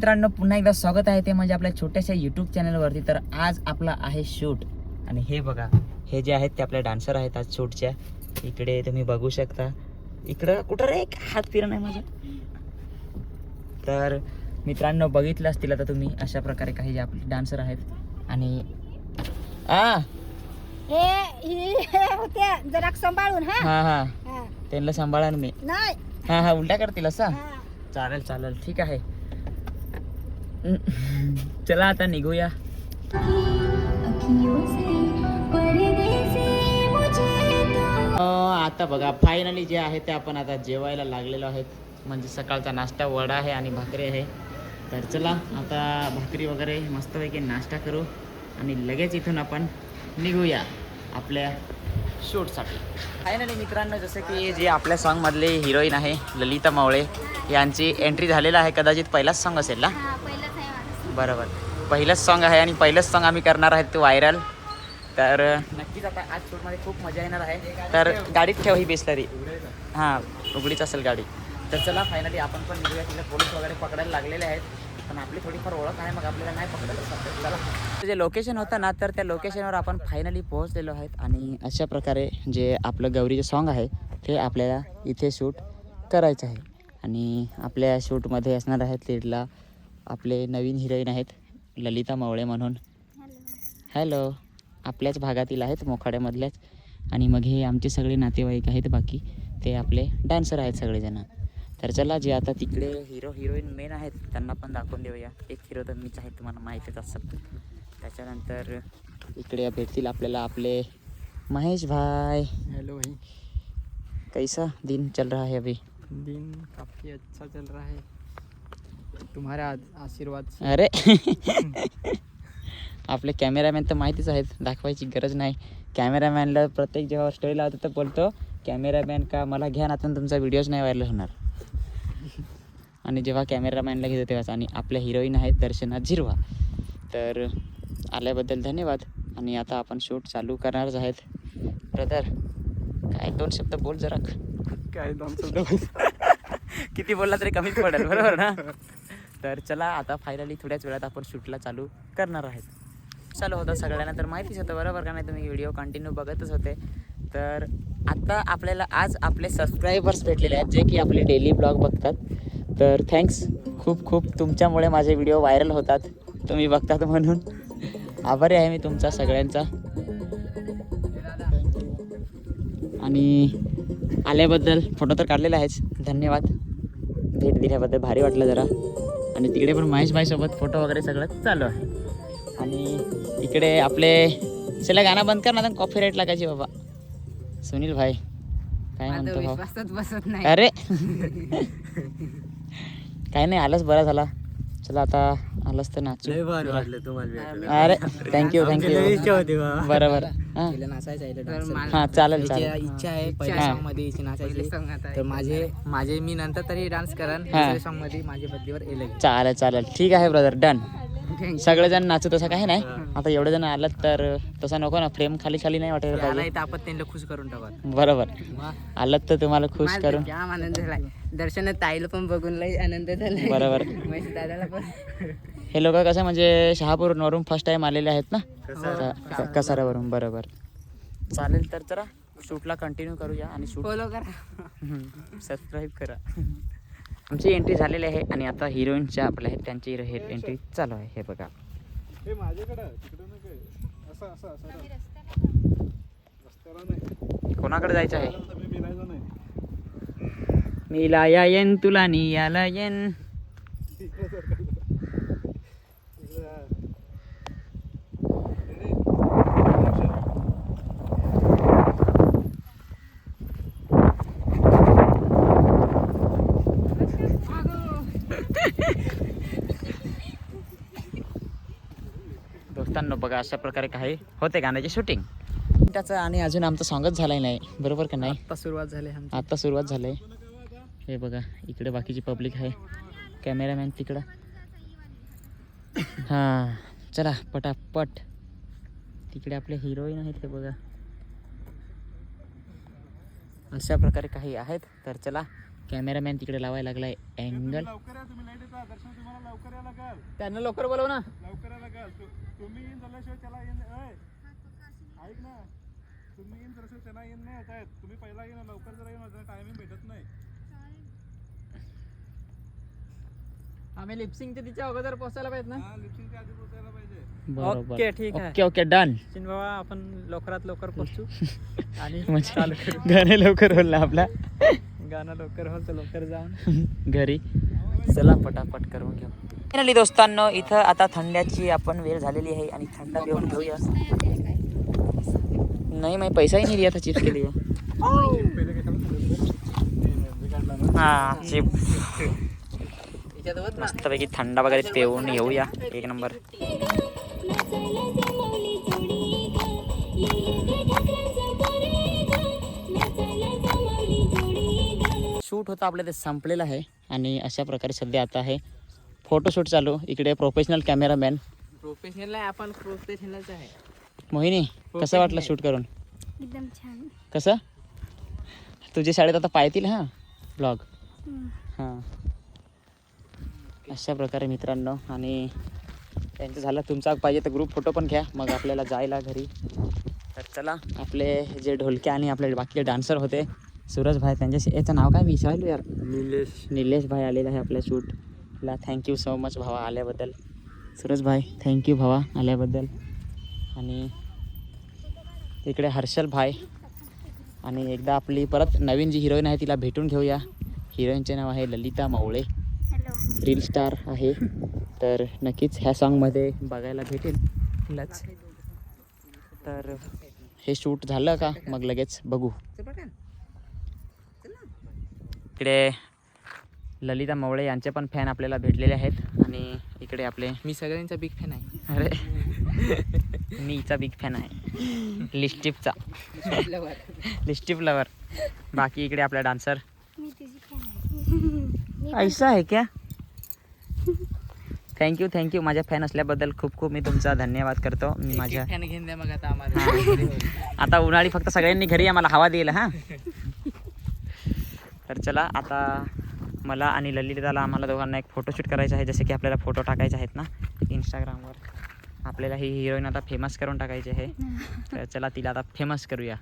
मित्रांनो, पुन्हा एकदा स्वागत आहे ते म्हणजे आपल्या छोट्याशा यूट्यूब चॅनलवरती. तर आज आपला आहे शूट आणि हे बघा, हे जे आहेत ते आपले डान्सर आहेत आज शूटच्या. इकडे तुम्ही बघू शकता. इकडं कुठं रे हात फिरणं आहे माझा. तर मित्रांनो, बघितलं असतील आता तुम्ही अशा प्रकारे काही जे आपले डान्सर आहेत. आणि हे होते जरा सांभाळून. हा हा त्यांना सांभाळा मी. नाही हा हा उलटा करतील असा. चालेल चालेल ठीक आहे. चला आता निघूया. आता बघा फायनली जे आहे ते आपण आता जेवायला लागलेलो आहेत. म्हणजे सकाळचा नाश्ता वडा आहे आणि भाकरी आहे. तर चला आता भाकरी वगैरे मस्तपैकी नाश्ता करू आणि लगेच इथून आपण निघूया आपल्या शूटसाठी. फायनली मित्रांनो, जसं की जे आपल्या सॉन्गमधले हिरोईन आहे ललिता मावळे यांची एंट्री झालेला आहे. कदाचित पहिलाच सॉन्ग असेल ना? बरोबर, पहिलंच सॉन्ग आहे आणि पहिलंच सॉन्ग आम्ही करणार आहेत ते व्हायरल. तर नक्कीच आता आज शूटमध्ये खूप मजा येणार आहे. तर गाडीत ठेव ही बिस्लरी. हां, उघडीच असेल गाडी. तर चला फायनली आपण पण निघूया. तिला पोलीस वगैरे पकडायला लागलेले आहेत, पण आपली थोडीफार ओळख आहे, मग आपल्याला नाही पकडत असं. चला, जे लोकेशन होतं ना, तर त्या लोकेशनवर आपण फायनली पोहोचलेलो आहेत. आणि अशा प्रकारे जे आपलं गौरीचं सॉन्ग आहे ते आपल्याला इथे शूट करायचं आहे. आणि आपल्या शूटमध्ये असणार आहेत लीडला आपले नवीन हिरोईन आहेत ललिता मावळे म्हणून. हॅलो, आपल्याच भागातील आहेत, मोखाड्यामधल्याच. आणि मग हे आमचे सगळे नातेवाईक आहेत, बाकी ते आपले डान्सर आहेत सगळेजण. तर चला, जे आता तिकडे हिरोईन मेन आहेत त्यांना पण दाखवून देऊया. एक हिरो तर मीच आहे, तुम्हाला माहितीच असेल. त्याच्यानंतर इकडे भेटतील आपल्याला आपले महेश भाई. हेलो भाई, कैसा दिन चल रहा है अभी? दिन काफ़ी अच्छा चल रहा है, तुम्हारा आशीर्वाद से. अरे आपले कॅमेरामॅन तर माहितीच आहेत, दाखवायची गरज नाही. कॅमेरामॅनला प्रत्येक जेव्हा स्टोरी लावतो तर बोलतो, कॅमेरामॅन का मला घ्या ना, तुमचा व्हिडिओज नाही व्हायरल होणार. आणि जेव्हा कॅमेरामॅनला घेतो तेव्हाच. आणि आपल्या हिरोईन आहेत दर्शना झिरवा. तर आल्याबद्दल धन्यवाद. आणि आता आपण शूट चालू करणारच आहेत. ब्रदर, काय दोन शब्द बोल जरा. काय दोन शब्द किती बोलला तरी कमीच पडेल, बरोबर ना? तर चला आता फायनली थोड्याच वेळात आपण शूटला चालू करणार आहेत. चालू होतं सगळ्यांना तर माहितीच होतं, बरोबर का नाही? तुम्ही व्हिडिओ कंटिन्यू बघतच होते. तर आता आपल्याला आज आपले सबस्क्रायबर्स भेटलेले आहेत, जे की आपले डेली ब्लॉग बघतात. तर थँक्स, खूप खूप तुमच्यामुळे माझे व्हिडिओ व्हायरल होतात, तुम्ही बघतात म्हणून. आभारी आहे मी तुमचा सगळ्यांचा. आणि आल्याबद्दल फोटो तर काढलेला आहेच, धन्यवाद. भेट दिल्याबद्दल भारी वाटलं जरा. आणि तिकडे पण महेश भाईसोबत फोटो वगैरे सगळं चालू आहे. आणि इकडे आपले चला गाणं बंद कर ना, कॉपीराईट लागायची बाबा. सुनील भाई काय म्हणतो भाऊ? बसत नाही. अरे काय नाही, आलंच बरा झाला. चला आता आलंच तर नाचू. अरे थँक्यू बरोबर. हां चालेल चालेल. इच्छा आहे पहिल्या सॉन्ग मध्ये नाचायची. तर माझे मी नंतर तरी डान्स करन. दुसऱ्या सॉन्ग मध्ये माझ्या बदलीवर येईल. चालेल चालेल ठीक आहे ब्रदर, डन. सगळेजण नाचू तसं काही नाही. आता एवढे जण आलात तर तसं नको ना, फ्रेम खाली खाली नाही वाटायला पाहिजे. आपण त्यांना खुश करून टाकू. बरोबर, आलात तर तुम्हाला खुश करून. जाम आनंद झाला. दर्शन ताईला पण बघून लई आनंद झाला. बरोबर. महेश दादाला पण. हे लोक कसं म्हणजे शहापूरवरून फर्स्ट टाइम आलेले आहेत ना, कसाऱ्यावरून. बरोबर, चालेल. तर चला शूटला कंटिन्यू करूया आणि शूट फॉलो करा, सबस्क्राईब करा. आमची एंट्री झालेली आहे आणि आता हिरोईनच्या आपल्या आहेत त्यांची एंट्री चालू आहे. हे बघा, कोणाकडे जायचं आहे? मीला येन तुला नियाला येन. दोस्तांनो बघा, अशा प्रकारे काही होते गाण्याची शूटिंग त्याचं. आणि अजून आमचं सॉंगच झालं नाही, बरोबर का नाही? आता सुरुवात झाली. आता सुरुवात झाली. हे बघा, इकडे बाकीची पब्लिक आहे, कॅमेरामॅन तिकडं. हां चला पटापट. तिकडे आपले हिरोईन आहेत, हे बघा. अशा प्रकारे काही आहेत. तर चला कॅमेरामॅन तिकडे लावायला लागलाय अँगल. त्यांना लवकर बोलव ना. तुम्ही येईन झाल्याशिवाय त्याला येईन. ऐक ना, तुम्ही येईन झाल्याशिवाय त्याला येईन नाही येत आहेत. तुम्ही पहिला येईन, लवकर जरा येईन, माझा टायमिंग भेटत नाही. आम्ही लिपसिंगच्या तिच्या अगोदर पोहोचायला पाहिजे ना. हा, लिपसिंगच्या आधी पोहोचायला पाहिजे. बरोबर. ओके, ठीक आहे. Okay okay done. सचिन बाबा, आपण लवकरात लवकर पोहोचू आणि म्हणजे चालू करू. गाणे लवकर होईल ना आपला. गाणं लवकर होईल तर लवकर जाऊन घरी चला पटापट करून घेऊ. फायनली दोस्तांनो, इथं आता थंड्याची आपण वेळ झालेली आहे आणि थंड पिऊन घेऊया. नाही माही पैसाही नाही दिया था चिप्स के लिए. हा चिप मस्तपैकी थंडा वगैरे पिऊन घेऊया. एक नंबर. शूट होता आपल्या ते संपलेलं आहे आणि अशा प्रकारे सध्या आता आहे फोटोशूट चालू. इकडे प्रोफेशनल कॅमेरामॅन प्रोफेशनल आहे. आपण प्रोफेशनलच आहे. मोहिनी, कसं वाटलं शूट करून? एकदम छान. कसं तुझ्या शाळेत आता पाहतील हां ब्लॉग. हां, अशा प्रकारे मित्रांनो. आणि त्यांचं झालं, तुमचा पाहिजे तर ग्रुप फोटो पण घ्या मग आपल्याला जायला घरी. तर चला, आपले जे ढोलके आणि आपले बाकीचे डान्सर होते सूरज भाई, त्यांच्याशी याचं नाव काय विचारलं यार, निलेश भाई आलेला आहे आपल्या शूटला. थँक्यू सो मच भावा आल्याबद्दल. सूरज भाई थँक्यू भावा आल्याबद्दल. आणि इकडे हर्षल भाई. आणि एकदा आपली परत नवीन जी हिरोईन आहे तिला भेटून घेऊया. हिरोईनचे नाव आहे ललिता मावळे, रील स्टार आहे. तर नक्कीच ह्या सॉन्गमध्ये बघायला भेटेल. तर हे शूट झालं का मग लगेच बघू. इकडे ललिता मावळे यांचे पण फॅन आपल्याला भेटलेले आहेत. आणि इकडे आपले, मी सगळ्यांचा बिग फॅन आहे. अरे मी हिचा बिग फॅन आहे, लिस्टिपचा. लिस्टिप लवर. बाकी इकडे आपला डान्सर. मी तुझी fan आहे. ऐसा आहे क्या? थँक्यू माझ्या फॅन असल्याबद्दल खूप खूप मी तुमचा धन्यवाद करतो. मी माझ्या फॅन घेऊन द्या मग आता आम्हाला. आता उन्हाळी फक्त सगळ्यांनी घरी आम्हाला हवा देईल हां. तर चला, आता मला आणि ललिताला आम्हाला दोघांना एक फोटोशूट करायचा आहे. जसे की आपल्याला फोटो टाकायचे आहेत ना इंस्टाग्रामवर. आपल्याला ही हिरोईन आता फेमस करून टाकायची आहे. तर चला, तिला आता फेमस करूया.